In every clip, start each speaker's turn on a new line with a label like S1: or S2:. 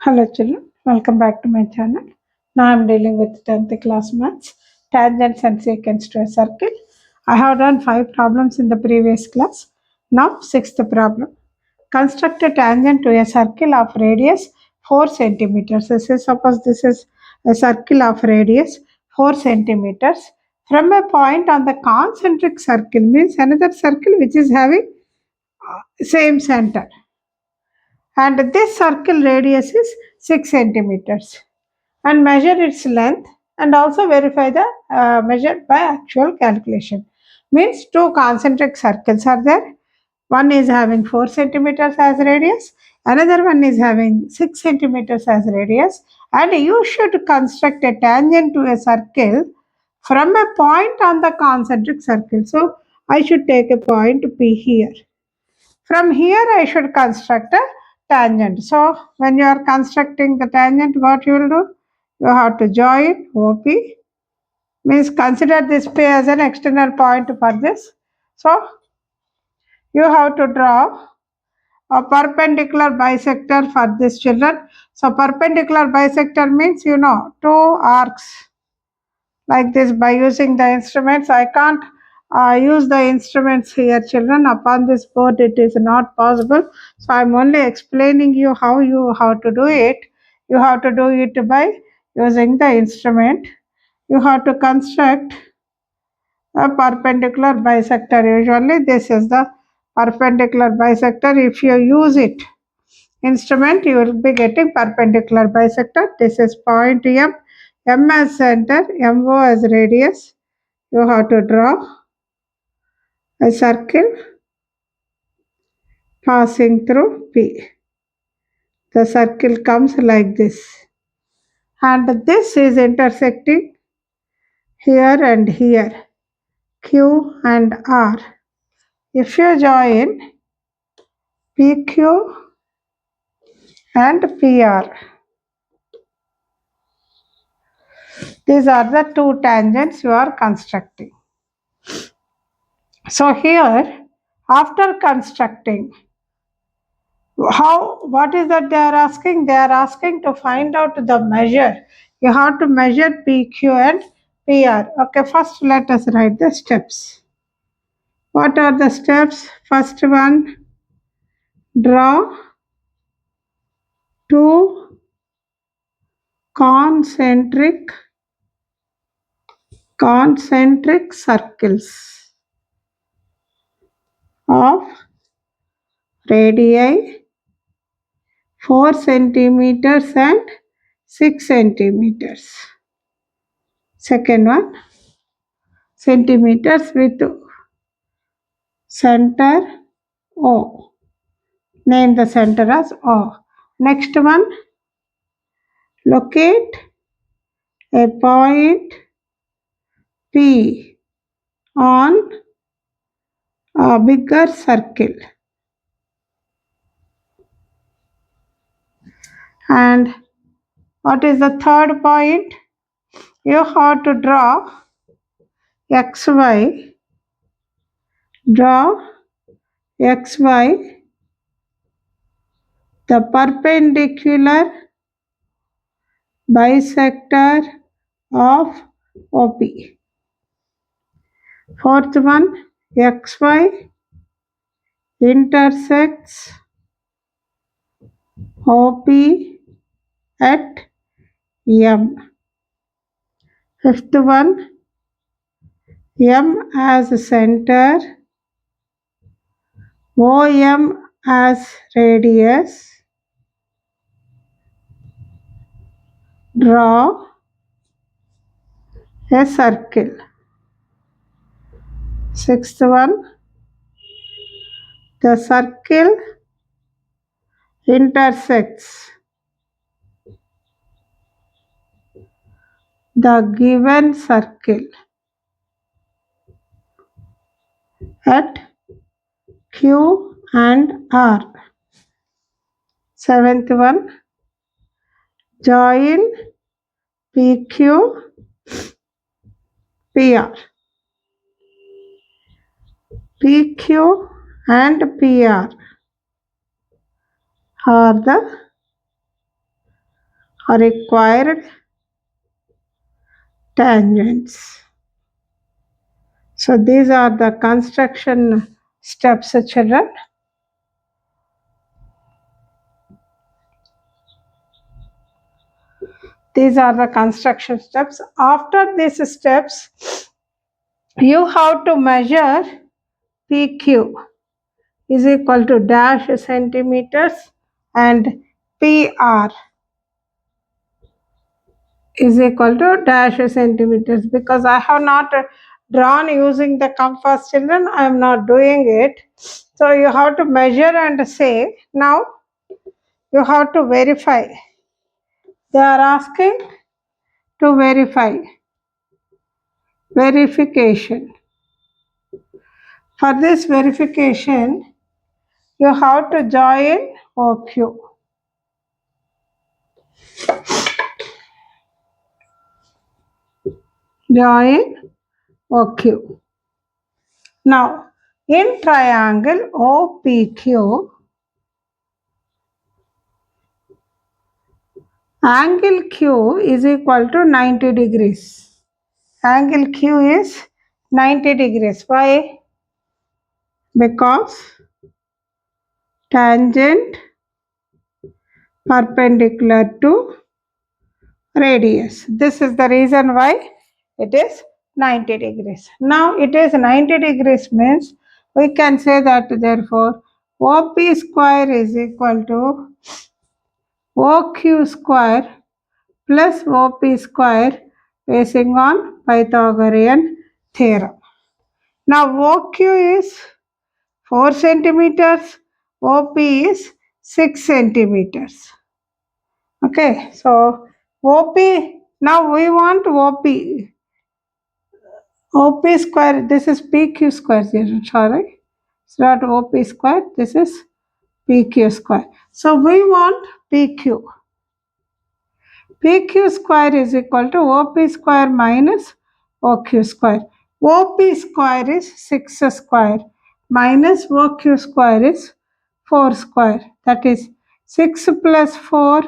S1: Hello children, welcome back to my channel. Now I am dealing with 10th class maths, tangents and secants to a circle. I have done 5 problems in the previous class. Now 6th problem. Construct a tangent to a circle of radius 4 centimeters. Suppose this is a circle of radius 4 centimeters. From a point on the concentric circle means another circle which is having same center, and this circle radius is 6 centimeters, and measure its length and also verify the measure by actual calculation. Means two concentric circles are there. One is having 4 centimeters as radius, another one is having 6 centimeters as radius, and you should construct a tangent to a circle from a point on the concentric circle. So I should take a point P here. From here, I should construct a tangent. So, when you are constructing the tangent, what you will do? You have to join OP, means consider this P as an external point for this. So, you have to draw a perpendicular bisector for this children. So, perpendicular bisector means two arcs like this by using the instruments. I can't use the instruments here children. Upon this board it is not possible, so I'm only explaining you how you have to do it. You have to do it by using the instrument. You have to construct a perpendicular bisector. Usually this is the perpendicular bisector. If you use it instrument, you will be getting perpendicular bisector. This is point M as center, MO as radius. You have to draw a circle passing through P. The circle comes like this, and this is intersecting here and here, Q and R. If you join PQ and PR, these are the two tangents you are constructing. So here, after constructing, what is that they are asking? They are asking to find out the measure. You have to measure PQ and PR. Okay, first let us write the steps. What are the steps? First one, draw two concentric circles of radii 4 centimeters and 6 centimeters. Second one, centimeters with center O. Name the center as O. Next one, locate a point P on a bigger circle. And what is the third point? You have to draw XY. Draw XY, the perpendicular bisector of OP. Fourth one, XY intersects OP at M. Fifth one, M as center, OM as radius. Draw a circle. Sixth one, the circle intersects the given circle at Q and R. Seventh one, join PQ, PR. PQ and PR are the are required tangents. So these are the construction steps, children. These are the construction steps. After these steps, you have to measure PQ is equal to dash centimeters and PR is equal to dash centimeters. Because I have not drawn using the compass, children, I am not doing it. So you have to measure and say. Now you have to verify. They are asking to verify. Verification. For this verification, you have to join OQ. Join OQ. Now, in triangle OPQ, angle Q is equal to 90 degrees. Angle Q is 90 degrees. Why? Because tangent perpendicular to radius. This is the reason why it is 90 degrees. Now it is 90 degrees means we can say that therefore OP square is equal to OQ square plus OP square basing on Pythagorean theorem. Now OQ is 4 centimeters, OP is 6 centimeters. Okay, so OP, now we want OP. OP square, this is PQ square, sorry. It's not OP square, this is PQ square. So we want PQ. PQ square is equal to OP square minus OQ square. OP square is 6 square minus OQ square is 4 square. That is 6 plus 4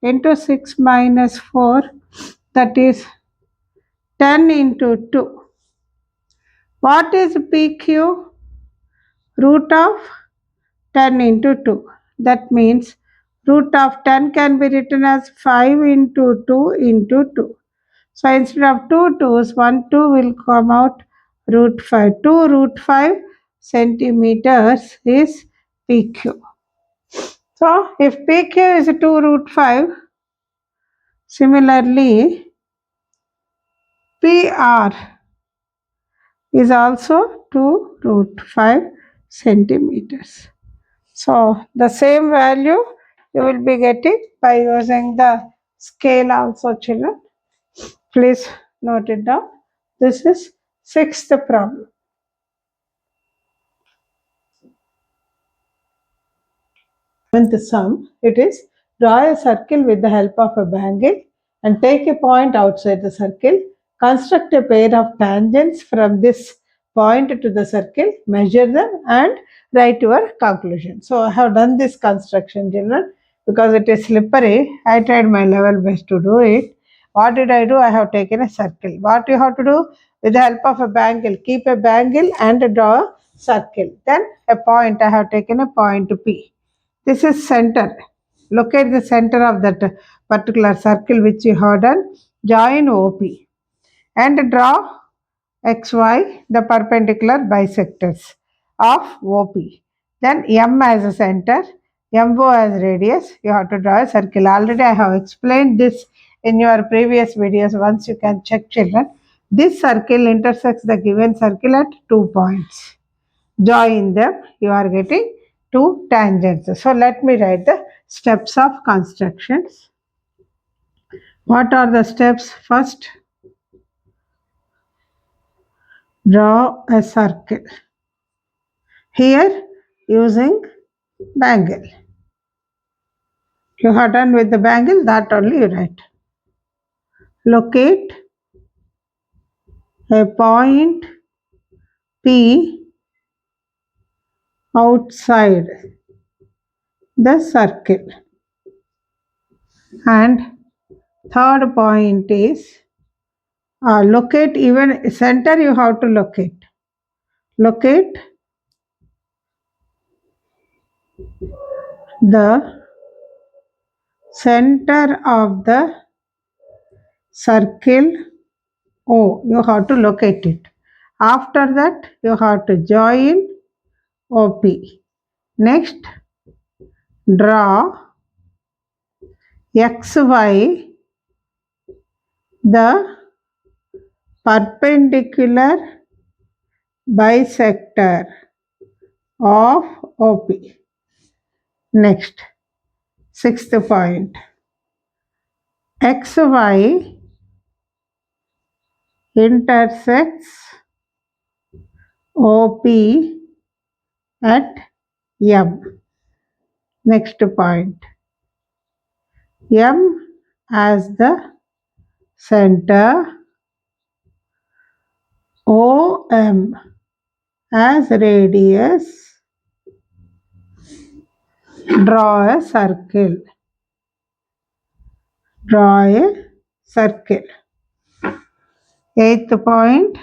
S1: into 6 minus 4, that is 10 into 2. What is PQ? Root of 10 into 2. That means root of 10 can be written as 5 into 2 into 2. So instead of 2 2's, 1 2 will come out root 5. 2 root 5 centimeters is PQ. So if PQ is 2 root 5, similarly PR is also 2 root 5 centimeters. So the same value you will be getting by using the scale also, children. Please note it down. This is sixth problem. Seventh sum, it is draw a circle with the help of a bangle and take a point outside the circle. Construct a pair of tangents from this point to the circle, measure them and write your conclusion. So I have done this construction, children, because it is slippery. I tried my level best to do it. What did I do? I have taken a circle. What you have to do? With the help of a bangle, keep a bangle and draw a circle. Then a point, I have taken a point P. This is center. Locate the center of that particular circle which you have done. Join OP and draw XY, the perpendicular bisectors of OP. Then M as a center, MO as radius. You have to draw a circle. Already I have explained this in your previous videos. Once you can check, children. This circle intersects the given circle at 2 points. Join them, you are getting 2 tangents. So let me write the steps of constructions. What are the steps? First, draw a circle. Here using bangle. You have done with the bangle, that only you write. Locate a point P outside the circle and Third point is locate, even center you have to locate. Locate the center of the circle O. You have to locate it. After that, you have to join OP. Next, draw XY, the perpendicular bisector of OP. Next, sixth point. XY intersects OP at M. Next point. M as the center, OM as radius. Draw a circle. Draw a circle. Eighth point.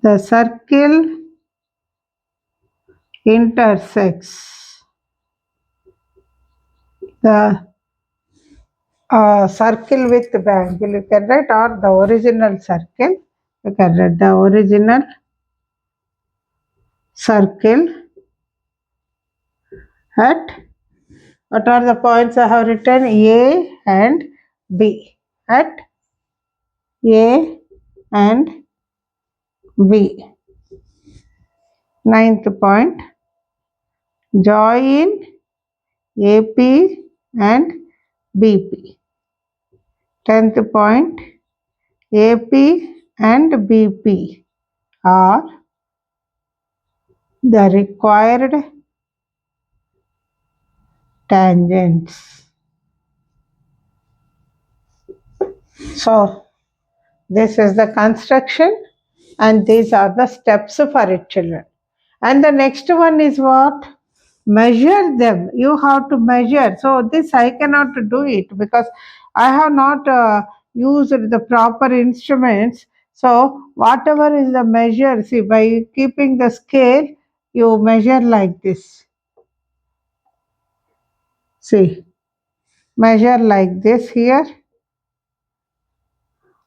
S1: The circle intersects the circle with the angle. You can write, or the original circle. You can write the original circle at, what are the points I have written? A and B. At A and B. Ninth point. Join AP and BP. 10th point. AP and BP are the required tangents. So, this is the construction and these are the steps for it, children. And the next one is what? Measure them. You have to measure. So this I cannot do it because I have not used the proper instruments. So whatever is the measure, see, by keeping the scale, you measure like this. See, measure like this here.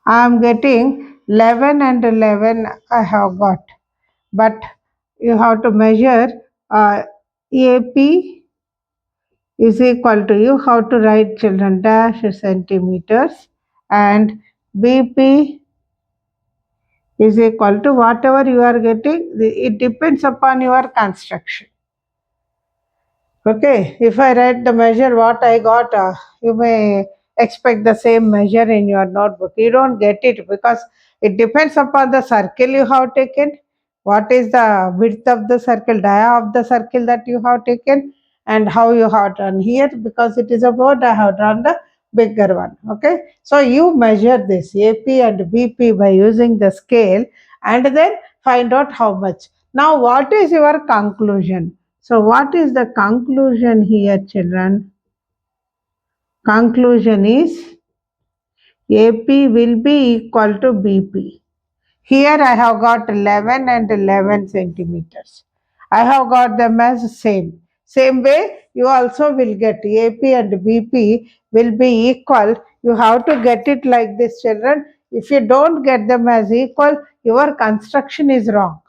S1: I am getting 11 and 11 I have got. But you have to measure AP is equal to, you have to write, children, dash centimeters, and BP is equal to whatever you are getting. It depends upon your construction. Okay, if I write the measure what I got, you may expect the same measure in your notebook. You don't get it because it depends upon the circle you have taken, what is the width of the circle, dia of the circle that you have taken, and how you have done here. Because it is a board, I have drawn the bigger one. Okay, so you measure this AP and BP by using the scale and then find out how much. Now, what is your conclusion? So what is the conclusion here, children? Conclusion is AP will be equal to BP. Here I have got 11 and 11 centimeters. I have got them as same. Same way you also will get AP and BP will be equal. You have to get it like this, children. If you don't get them as equal, your construction is wrong.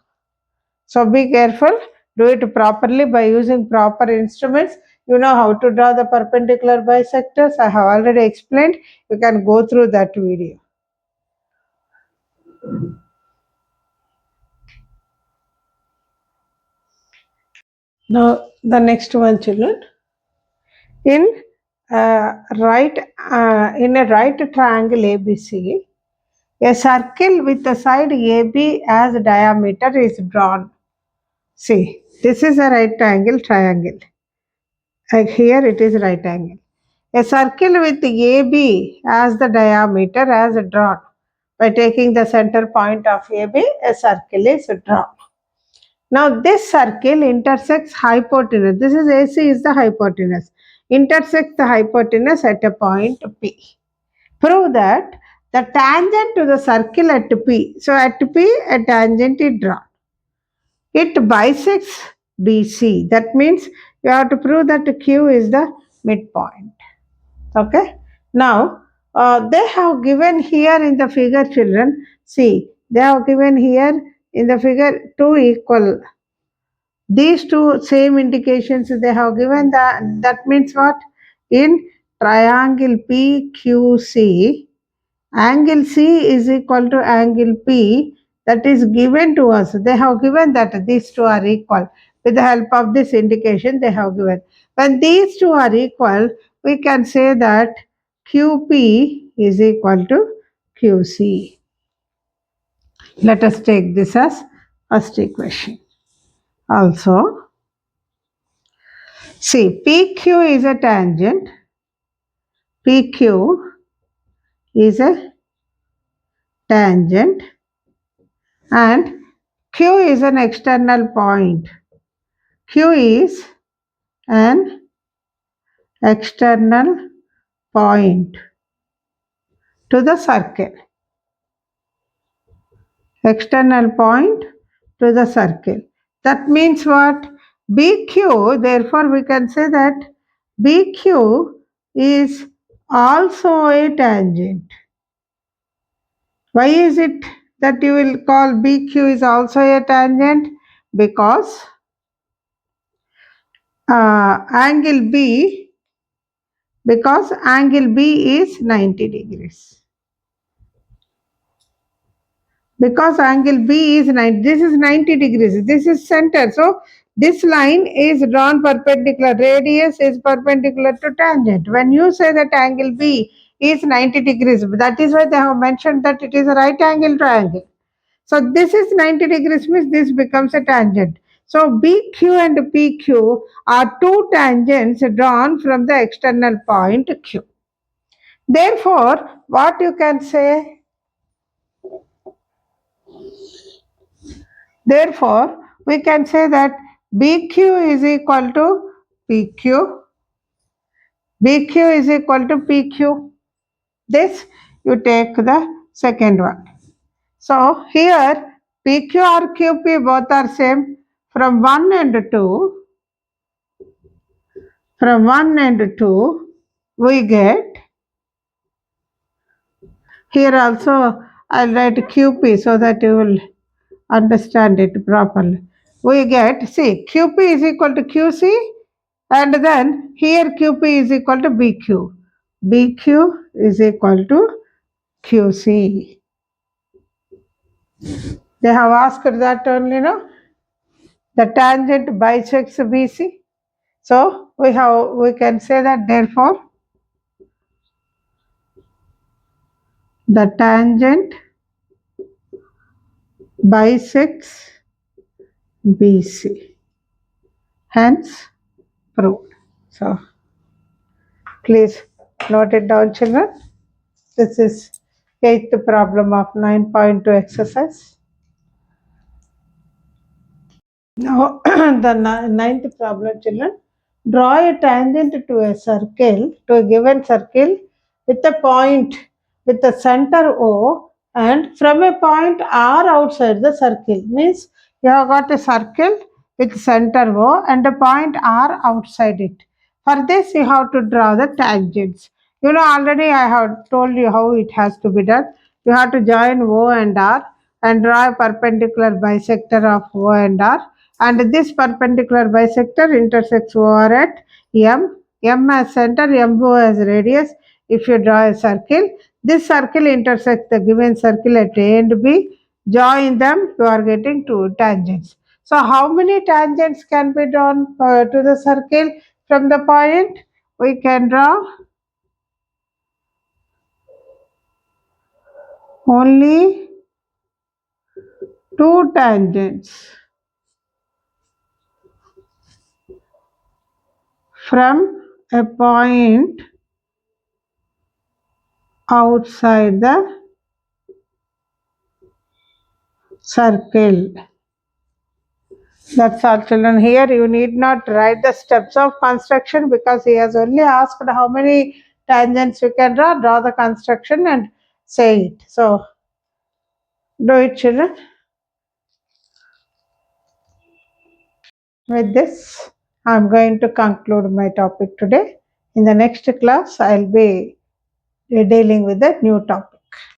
S1: So be careful, do it properly by using proper instruments. You know how to draw the perpendicular bisectors. I have already explained. You can go through that video. Now the next one, children. In in a right triangle ABC, a circle with the side AB as diameter is drawn. See, this is a right triangle. Here it is right angle. A circle with AB as the diameter as drawn. By taking the center point of AB, a circle is drawn. Now this circle intersects hypotenuse. This is AC is the hypotenuse. intersects the hypotenuse at a point P. Prove that the tangent to the circle at P. So at P, a tangent is drawn. It bisects BC. That means you have to prove that Q is the midpoint. Okay. Now, they have given here in the figure, children. See, they have given here in the figure two equal. These two same indications they have given. That means what? In triangle PQC, angle C is equal to angle P, that is given to us. They have given that these two are equal. With the help of this indication they have given. When these two are equal, we can say that QP is equal to QC. Let us take this as first equation. Also, see, PQ is a tangent. PQ is a tangent and Q is an external point. Q is an external point to the circle. External point to the circle. That means what? BQ, therefore we can say that BQ is also a tangent. Why is it that you will call BQ is also a tangent? Because angle B is 90 degrees. Because angle B is 90, this is 90 degrees, this is center. So this line is drawn perpendicular, radius is perpendicular to tangent. When you say that angle B is 90 degrees, that is why they have mentioned that it is a right angle triangle. So this is 90 degrees means this becomes a tangent. So BQ and PQ are two tangents drawn from the external point Q. Therefore, what you can say? Therefore, we can say that BQ is equal to PQ. BQ is equal to PQ. This you take the second one. So here PQ or QP both are same. From 1 and 2, we get, here also I'll write QP so that you will understand it properly. We get, see, QP is equal to QC and then here QP is equal to BQ. BQ is equal to QC. They have asked that only, no? The tangent bisects BC. So we can say that therefore the tangent bisects BC. Hence proved. So please note it down, children. This is 8th problem of 9.2 exercise. Now the 9th problem, children. Draw a tangent to a circle, to a given circle with a point with the center O and from a point R outside the circle. Means you have got a circle with center O and a point R outside it. For this you have to draw the tangents. You know, already I have told you how it has to be done. You have to join O and R and draw a perpendicular bisector of O and R, and this perpendicular bisector intersects OR at M as center, MO as radius. If you draw a circle, this circle intersects the given circle at A and B. Join them, you are getting two tangents. So how many tangents can be drawn to the circle from the point? We can draw only two tangents from a point outside the circle. That's all, children. Here you need not write the steps of construction because he has only asked how many tangents we can draw. Draw the construction and say it. So do it, children. With this, I'm going to conclude my topic today. In the next class, I'll be dealing with a new topic.